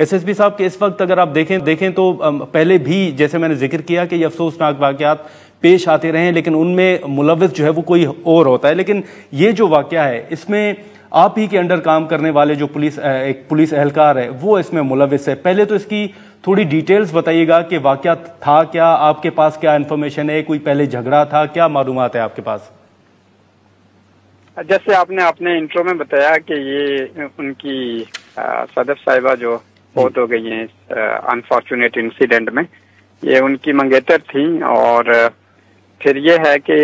S S P صاحب کہ اس وقت اگر آپ دیکھیں تو پہلے بھی جیسے میں نے ذکر کیا کہ یہ افسوسناک واقعات پیش آتے رہے ہیں، لیکن ان میں ملوث جو ہے وہ کوئی اور ہوتا ہے. لیکن یہ جو واقعہ ہے اس میں آپ ہی کے انڈر کام کرنے والے جو ایک پولیس اہلکار ہے وہ اس میں ملوث ہے. پہلے تو اس کی تھوڑی ڈیٹیلز بتائیے گا کہ واقعہ تھا کیا، آپ کے پاس کیا انفارمیشن ہے، کوئی پہلے جھگڑا تھا، کیا معلومات ہے آپ کے پاس؟ جیسے آپ نے اپنے انٹرو میں بتایا کہ یہ ان کی صدف صاحبہ جو فوت ہو گئی ہیں انفارچونیٹ انسیڈنٹ میں، یہ ان کی منگیتر تھیں، اور پھر یہ ہے کہ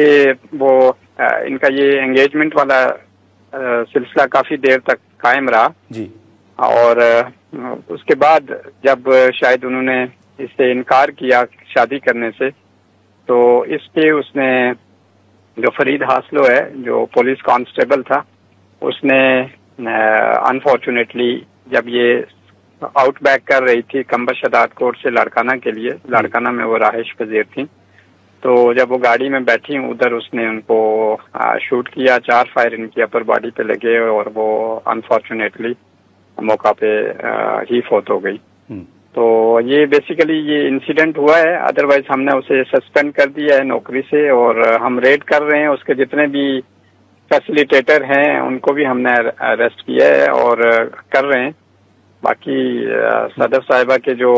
وہ ان کا یہ انگیجمنٹ والا سلسلہ کافی دیر تک قائم رہا جی، اور اس کے بعد جب شاید انہوں نے اس سے انکار کیا شادی کرنے سے، تو اس نے جو فرید حاصلو ہے جو پولیس کانسٹیبل تھا، اس نے انفارچونیٹلی جب یہ آؤٹ بیک کر رہی تھی کمبر شداد کوٹ سے لاڑکانہ کے لیے، لاڑکانہ میں وہ رہائش پذیر تھیں، تو جب وہ گاڑی میں بیٹھی ادھر اس نے ان کو شوٹ کیا، 4 فائر ان کی اپر باڈی پہ لگے اور وہ انفارچونیٹلی موقع پہ ہی فوت ہو گئی. تو یہ بیسیکلی یہ انسیڈنٹ ہوا ہے، ادروائز ہم نے اسے سسپینڈ کر دیا ہے نوکری سے، اور ہم ریڈ کر رہے ہیں اس کے جتنے بھی فیسیلیٹیٹر ہیں ان کو بھی ہم نے اریسٹ کیا ہے اور کر رہے ہیں. باقی صدف صاحبہ کے جو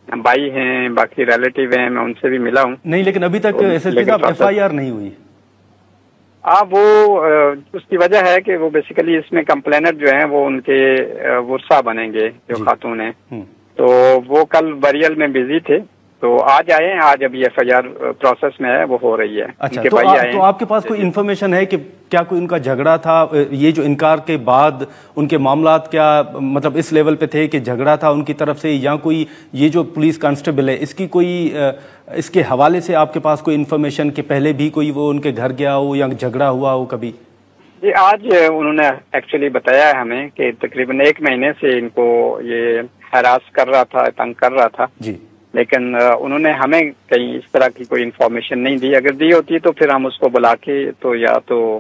بھائی ہیں، باقی ریلیٹیو ہیں، میں ان سے بھی ملا ہوں. نہیں، لیکن ابھی تک ایس ایس پی صاحب ایف آئی آر نہیں ہوئی. وہ اس کی وجہ ہے کہ وہ بیسیکلی اس میں کمپلینٹ جو ہیں وہ ان کے ورثہ بنیں گے جو خاتون ہیں، تو وہ کل بریل میں بزی تھے، تو آج آئے ہیں. آج ابھی ایف آئی آر پروسیس میں ہے، وہ ہو رہی ہے. اچھا، تو آپ کے پاس کوئی انفارمیشن ہے کہ کیا کوئی ان کا جھگڑا تھا؟ یہ جو انکار کے بعد ان کے معاملات کیا مطلب اس لیول پہ تھے کہ جھگڑا تھا ان کی طرف سے، یا کوئی یہ جو پولیس کانسٹیبل ہے اس کی کوئی اس کے حوالے سے آپ کے پاس کوئی انفارمیشن کہ پہلے بھی کوئی وہ ان کے گھر گیا ہو یا جھگڑا ہوا ہو کبھی؟ جی، آج انہوں نے ایکچولی بتایا ہے ہمیں کہ تقریباً 1 مہینے سے ان کو یہ ہراس کر رہا تھا، تنگ کر رہا تھا جی، لیکن انہوں نے ہمیں کہیں اس طرح کی کوئی انفارمیشن نہیں دی. اگر دی ہوتی تو پھر ہم اس کو بلا کے تو یا تو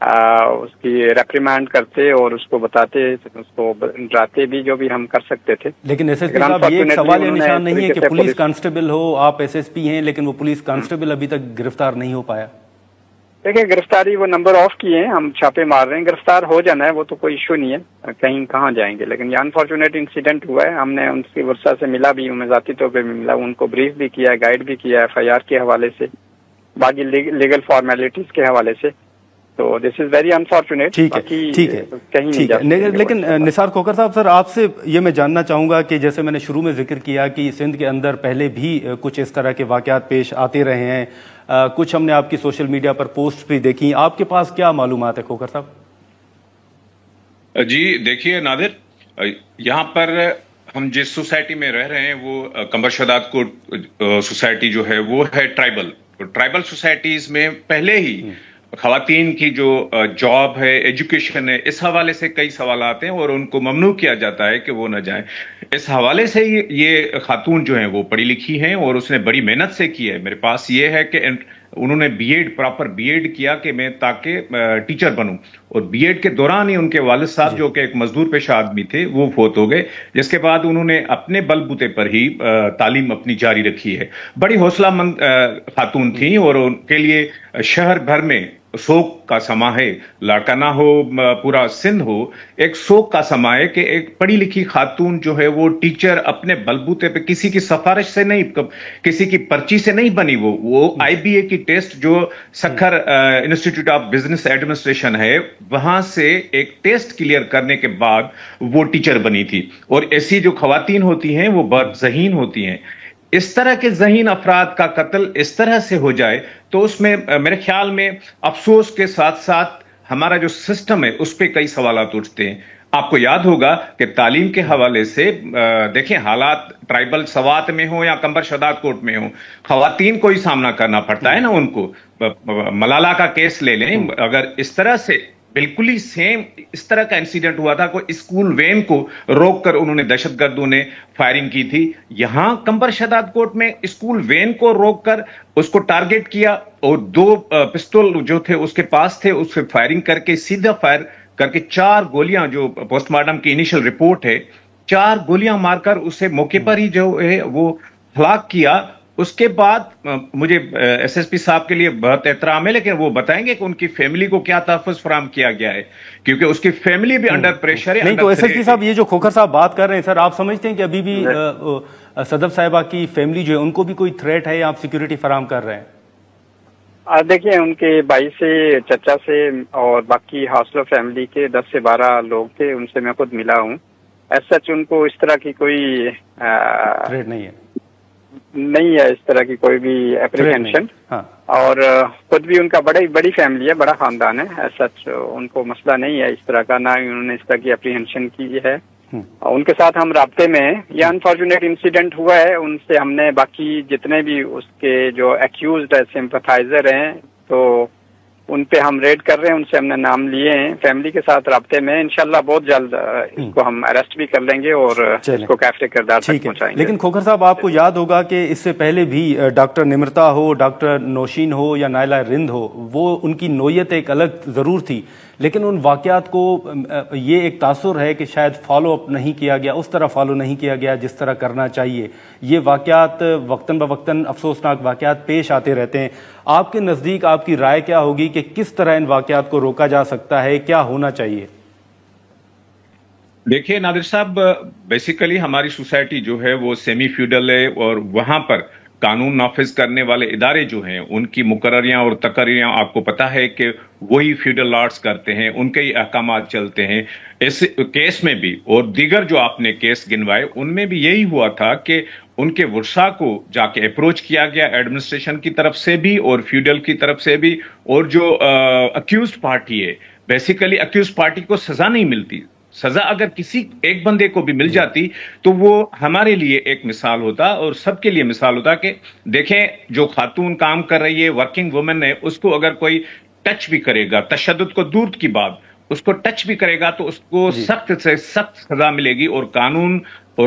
اس کی ریپریمانڈ کرتے اور اس کو بتاتے، اس کو ڈراتے بھی، جو بھی ہم کر سکتے تھے. لیکن ایس ایس پی صاحب یہ ایک سوال یا نشان نہیں ہے کہ پولیس کانسٹیبل ہو، آپ ایس ایس پی ہیں لیکن وہ پولیس کانسٹیبل ابھی تک گرفتار نہیں ہو پایا؟ دیکھیں، گرفتاری وہ نمبر آف کیے ہیں، ہم چھاپے مار رہے ہیں، گرفتار ہو جانا ہے وہ تو کوئی ایشو نہیں ہے، کہیں کہاں جائیں گے. لیکن یہ انفارچونیٹ انسیڈنٹ ہوا ہے، ہم نے ان کی ورثہ سے ملا بھی، میں ذاتی طور پہ ملا، ان کو بریف بھی کیا ہے، گائیڈ بھی کیا ہے ایف آئی آر کے حوالے سے، باقی لیگل فارمیلٹیز کے حوالے سے. تو دس از ویری انفارچونیٹ. ٹھیک ہے. لیکن نثار کھوکھر صاحب، سر آپ سے یہ میں جاننا چاہوں گا کہ جیسے میں نے شروع میں ذکر کیا کہ سندھ کے اندر پہلے بھی کچھ اس طرح کے واقعات پیش آتے رہے ہیں، کچھ ہم نے آپ کی سوشل میڈیا پر پوسٹ بھی دیکھی، آپ کے پاس کیا معلومات ہے کھوکھر صاحب؟ جی دیکھیے نادر، یہاں پر ہم جس سوسائٹی میں رہ رہے ہیں وہ کمبر شداد کوٹ سوسائٹی جو ہے وہ ہے ٹرائبل سوسائٹیز میں پہلے ہی خواتین کی جو جاب ہے، ایجوکیشن ہے، اس حوالے سے کئی سوالات ہیں اور ان کو ممنوع کیا جاتا ہے کہ وہ نہ جائیں. اس حوالے سے یہ خاتون جو ہیں وہ پڑھی لکھی ہیں اور اس نے بڑی محنت سے کی ہے. میرے پاس یہ ہے کہ انہوں نے پراپر بی ایڈ کیا کہ میں تاکہ ٹیچر بنوں، اور بی ایڈ کے دوران ہی ان کے والد صاحب جو کہ ایک مزدور پیشہ آدمی تھے وہ فوت ہو گئے، جس کے بعد انہوں نے اپنے بل بوتے پر ہی تعلیم اپنی جاری رکھی ہے. بڑی حوصلہ مند خاتون تھیں اور ان کے لیے شہر بھر میں سوگ کا سما ہے، لاڑکانہ ہو، پورا سندھ ہو، ایک سوگ کا سما ہے کہ ایک پڑھی لکھی خاتون جو ہے وہ ٹیچر اپنے بلبوتے پہ کسی کی سفارش سے نہیں، کسی کی پرچی سے نہیں بنی، وہ آئی بی اے کی ٹیسٹ جو Sukkur institute of business administration ہے وہاں سے ایک ٹیسٹ کلیئر کرنے کے بعد وہ ٹیچر بنی تھی. اور ایسی جو خواتین ہوتی ہیں وہ بہت ذہین ہوتی ہیں. اس طرح کے ذہین افراد کا قتل اس طرح سے ہو جائے تو اس میں میرے خیال میں افسوس کے ساتھ ساتھ ہمارا جو سسٹم ہے اس پہ کئی سوالات اٹھتے ہیں. آپ کو یاد ہوگا کہ تعلیم کے حوالے سے دیکھیں، حالات ٹرائبل سوات میں ہوں یا کمبر شداد کوٹ میں ہوں، خواتین کو ہی سامنا کرنا پڑتا ہے نا ان کو. ملالہ کا کیس لے لیں، اگر اس طرح سے بالکل ہی سیم اس طرح کا انسیڈنٹ ہوا تھا، کوئی اسکول وین کو روک کر انہوں نے دہشت گردوں نے فائرنگ کی تھی. یہاں کمبر شداد کوٹ میں اسکول وین کو روک کر اس کو ٹارگٹ کیا اور 2 پستول جو تھے اس کے پاس تھے، اس سے فائرنگ کر کے سیدھا فائر کر کے 4 گولیاں، جو پوسٹ مارٹم کی انیشل رپورٹ ہے 4 گولیاں مار کر اسے موقع پر ہی جو ہے وہ ہلاک کیا. اس کے بعد مجھے ایس ایس پی صاحب کے لیے بہت احترام ہے، لیکن وہ بتائیں گے کہ ان کی فیملی کو کیا تحفظ فراہم کیا گیا ہے، کیونکہ اس کی فیملی بھی انڈر پریشر ہے. نہیں تو ایس ایس پی صاحب، یہ جو کھوکھر صاحب بات کر رہے ہیں سر، آپ سمجھتے ہیں کہ ابھی بھی صدف صاحبہ کی فیملی جو ہے ان کو بھی کوئی تھریٹ ہے یا آپ سیکیورٹی فراہم کر رہے ہیں؟ دیکھیں، ان کے بھائی سے، چچا سے اور باقی حوصلہ فیملی کے 10 سے 12 لوگ تھے، ان سے میں خود ملا ہوں. ایز سچ ان کو اس طرح کی کوئی تھریٹ نہیں ہے، اس طرح کی کوئی بھی اپریہینشن. اور خود بھی ان کا بڑی فیملی ہے، بڑا خاندان ہے. ایز سچ ان کو مسئلہ نہیں ہے اس طرح کا، نہ انہوں نے اس طرح کی اپریہینشن کی ہے. ان کے ساتھ ہم رابطے میں ہیں. یہ انفارچونیٹ انسیڈنٹ ہوا ہے، ان سے ہم نے باقی جتنے بھی اس کے جو ایکیوزڈ ہے، سمپتھائزر ہیں، تو ان پہ ہم ریڈ کر رہے ہیں. ان سے ہم نے نام لیے ہیں، فیملی کے ساتھ رابطے میں. انشاءاللہ بہت جلد اس کو ہم اریسٹ بھی کر لیں گے اور اس کو کیفے کردار تک پہنچائیں گے. لیکن کھوکھر صاحب، آپ کو یاد ہوگا کہ اس سے پہلے بھی ڈاکٹر نمرتا ہو، ڈاکٹر نوشین ہو یا نائلہ رند ہو، وہ ان کی نوعیت ایک الگ ضرور تھی، لیکن ان واقعات کو یہ ایک تاثر ہے کہ شاید فالو اپ نہیں کیا گیا، اس طرح فالو نہیں کیا گیا جس طرح کرنا چاہیے. یہ واقعات وقتاً بوقتاً افسوسناک واقعات پیش آتے رہتے ہیں. آپ کے نزدیک آپ کی رائے کیا ہوگی کہ کس طرح ان واقعات کو روکا جا سکتا ہے، کیا ہونا چاہیے؟ دیکھیے نادر صاحب، بیسیکلی ہماری سوسائٹی جو ہے وہ سیمی فیوڈل ہے، اور وہاں پر قانون نافذ کرنے والے ادارے جو ہیں ان کی مقرریاں اور تقرریاں آپ کو پتا ہے کہ وہی فیوڈل لارڈز کرتے ہیں، ان کے ہی احکامات چلتے ہیں. اس کیس میں بھی اور دیگر جو آپ نے کیس گنوائے ان میں بھی یہی ہوا تھا کہ ان کے ورثاء کو جا کے اپروچ کیا گیا ایڈمنسٹریشن کی طرف سے بھی اور فیوڈل کی طرف سے بھی، اور جو اکیوزڈ پارٹی ہے، بیسیکلی اکیوزڈ پارٹی کو سزا نہیں ملتی. سزا اگر کسی ایک بندے کو بھی مل جاتی تو وہ ہمارے لیے ایک مثال ہوتا اور سب کے لیے مثال ہوتا کہ دیکھیں جو خاتون کام کر رہی ہے، ورکنگ وومن ہے، اس کو اگر کوئی ٹچ بھی کرے گا، تشدد کو دور کی بات، اس کو ٹچ بھی کرے گا تو اس کو سخت سے سخت سزا ملے گی. اور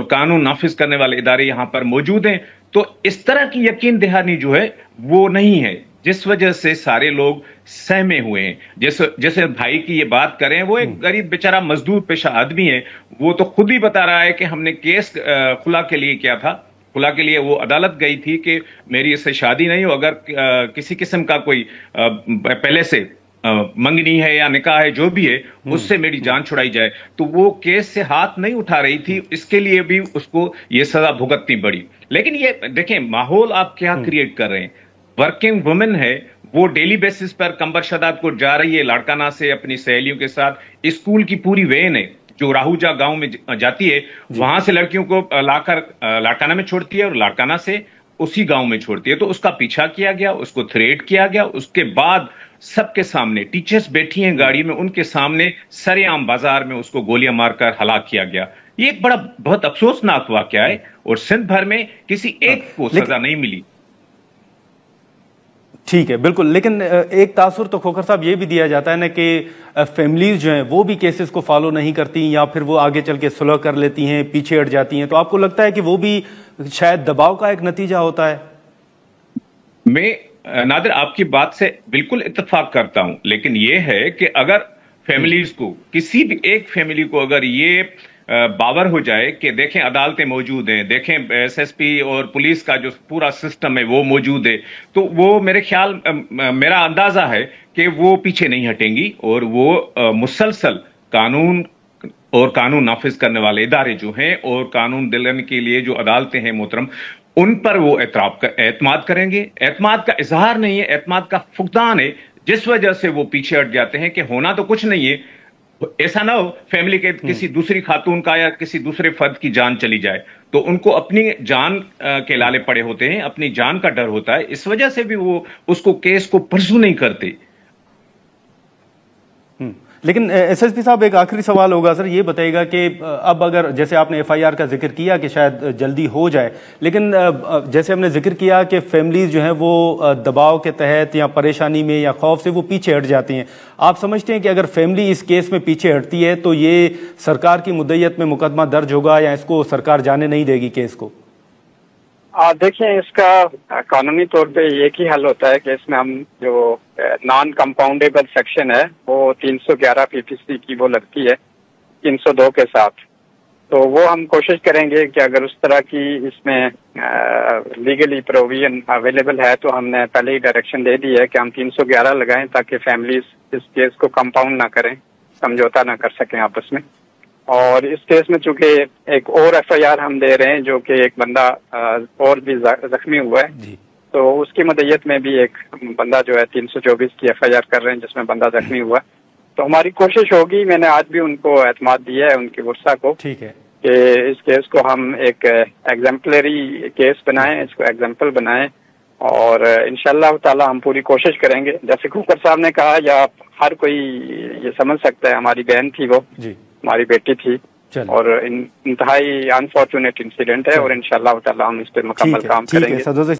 قانون نافذ کرنے والے ادارے یہاں پر موجود ہیں. تو اس طرح کی یقین دہانی جو ہے وہ نہیں ہے، جس وجہ سے سارے لوگ سہمے ہوئے ہیں. جیسے بھائی کی یہ بات کریں، وہ ایک غریب بیچارہ مزدور پیشہ آدمی ہے، وہ تو خود ہی بتا رہا ہے کہ ہم نے کیس خلا کے لیے کیا تھا. خلا کے لیے وہ عدالت گئی تھی کہ میری اس سے شادی نہیں ہو، اگر کسی قسم کا کوئی پہلے سے منگنی ہے یا نکاح ہے جو بھی ہے، اس سے میری جان چھڑائی جائے. تو وہ کیس سے ہاتھ نہیں اٹھا رہی تھی، اس کے لیے بھی اس کو یہ سزا بھگتنی پڑی. لیکن یہ دیکھیں ماحول آپ کیا کریٹ کر رہے ہیں. ورکنگ وومن ہے، وہ ڈیلی بیسس پر کمبر شداد کو جا رہی ہے لاڑکانہ سے اپنی سہیلیوں کے ساتھ. اسکول کی پوری وین ہے جو راہوجا گاؤں میں جاتی ہے، وہاں سے لڑکیوں کو لا کر لاڑکانہ میں چھوڑتی ہے اور لاڑکانہ سے اسی گاؤں میں چھوڑتی ہے. تو اس کا پیچھا کیا گیا، اس کو تھریٹ کیا گیا. اس کے بعد سب کے سامنے ٹیچرز بیٹھی ہیں گاڑی میں، ان کے سامنے سرے عام بازار میں اس کو گولیاں مار کر ہلاک کیا گیا. یہ ایک بہت افسوسناک واقعہ ہے اور سندھ بھر میں کسی ایک کو سزا نہیں ملی. ٹھیک ہے، بالکل. لیکن ایک تاثر تو کھوکھر صاحب یہ بھی دیا جاتا ہے نا کہ فیملیز جو ہیں وہ بھی کیسز کو فالو نہیں کرتی یا پھر وہ آگے چل کے صلح کر لیتی ہیں، پیچھے ہٹ جاتی ہیں. تو آپ کو لگتا ہے کہ وہ بھی شاید دباؤ کا ایک نتیجہ ہوتا ہے؟ میں نادر آپ کی بات سے بالکل اتفاق کرتا ہوں، لیکن یہ ہے کہ اگر فیملیز کو، کسی بھی ایک فیملی کو اگر یہ باور ہو جائے کہ دیکھیں عدالتیں موجود ہیں، دیکھیں ایس ایس پی اور پولیس کا جو پورا سسٹم ہے وہ موجود ہے، تو وہ میرا اندازہ ہے کہ وہ پیچھے نہیں ہٹیں گی اور وہ مسلسل قانون نافذ کرنے والے ادارے جو ہیں اور قانون دلانے کے لیے جو عدالتیں ہیں محترم، ان پر وہ اعتماد کریں گے. اعتماد کا اظہار نہیں ہے، اعتماد کا فقدان ہے، جس وجہ سے وہ پیچھے ہٹ جاتے ہیں کہ ہونا تو کچھ نہیں ہے. ایسا نہ ہو فیملی کے کسی دوسری خاتون کا یا کسی دوسرے فرد کی جان چلی جائے، تو ان کو اپنی جان کے لالے پڑے ہوتے ہیں، اپنی جان کا ڈر ہوتا ہے. اس وجہ سے بھی وہ اس کو کیس کو پرسو نہیں کرتے. لیکن ایس ایس پی صاحب ایک آخری سوال ہوگا سر، یہ بتائیے گا کہ اب اگر جیسے آپ نے ایف آئی آر کا ذکر کیا کہ شاید جلدی ہو جائے، لیکن جیسے ہم نے ذکر کیا کہ فیملیز جو ہیں وہ دباؤ کے تحت یا پریشانی میں یا خوف سے وہ پیچھے ہٹ جاتی ہیں. آپ سمجھتے ہیں کہ اگر فیملی اس کیس میں پیچھے ہٹتی ہے تو یہ سرکار کی مدعیت میں مقدمہ درج ہوگا یا اس کو سرکار جانے نہیں دے گی کیس کو؟ دیکھیں اس کا قانونی طور پہ ایک ہی حل ہوتا ہے کہ اس میں ہم جو نان کمپاؤنڈیبل سیکشن ہے وہ 311 PPC کی وہ لگتی ہے 302 کے ساتھ. تو وہ ہم کوشش کریں گے کہ اگر اس طرح کی اس میں لیگلی پروویژن اویلیبل ہے تو ہم نے پہلے ہی ڈائریکشن دے دی ہے کہ ہم 311 لگائیں تاکہ فیملیز اس کیس کو کمپاؤنڈ نہ کریں، سمجھوتا نہ کر سکیں آپس میں. اور اس کیس میں چونکہ ایک اور ایف آئی آر ہم دے رہے ہیں جو کہ ایک بندہ اور بھی زخمی ہوا ہے، تو اس کی مدعیت میں بھی ایک بندہ جو ہے 324 کی ایف آئی آر کر رہے ہیں جس میں بندہ زخمی ہوا. تو ہماری کوشش ہوگی، میں نے آج بھی ان کو اعتماد دیا ہے ان کی ورثہ کو، ٹھیک ہے، کہ اس کیس کو ہم ایک ایگزمپلری کیس بنائیں، اس کو ایگزامپل بنائیں، اور انشاءاللہ تعالی ہم پوری کوشش کریں گے. جیسے کھوکر صاحب نے کہا یا ہر کوئی یہ سمجھ سکتا ہے، ہماری بہن تھی، وہ ہماری بیٹی تھی، اور انتہائی انفارچونیٹ انسیڈنٹ ہے، اور انشاءاللہ تعالی ہم اس پہ مکمل کام کریں گے.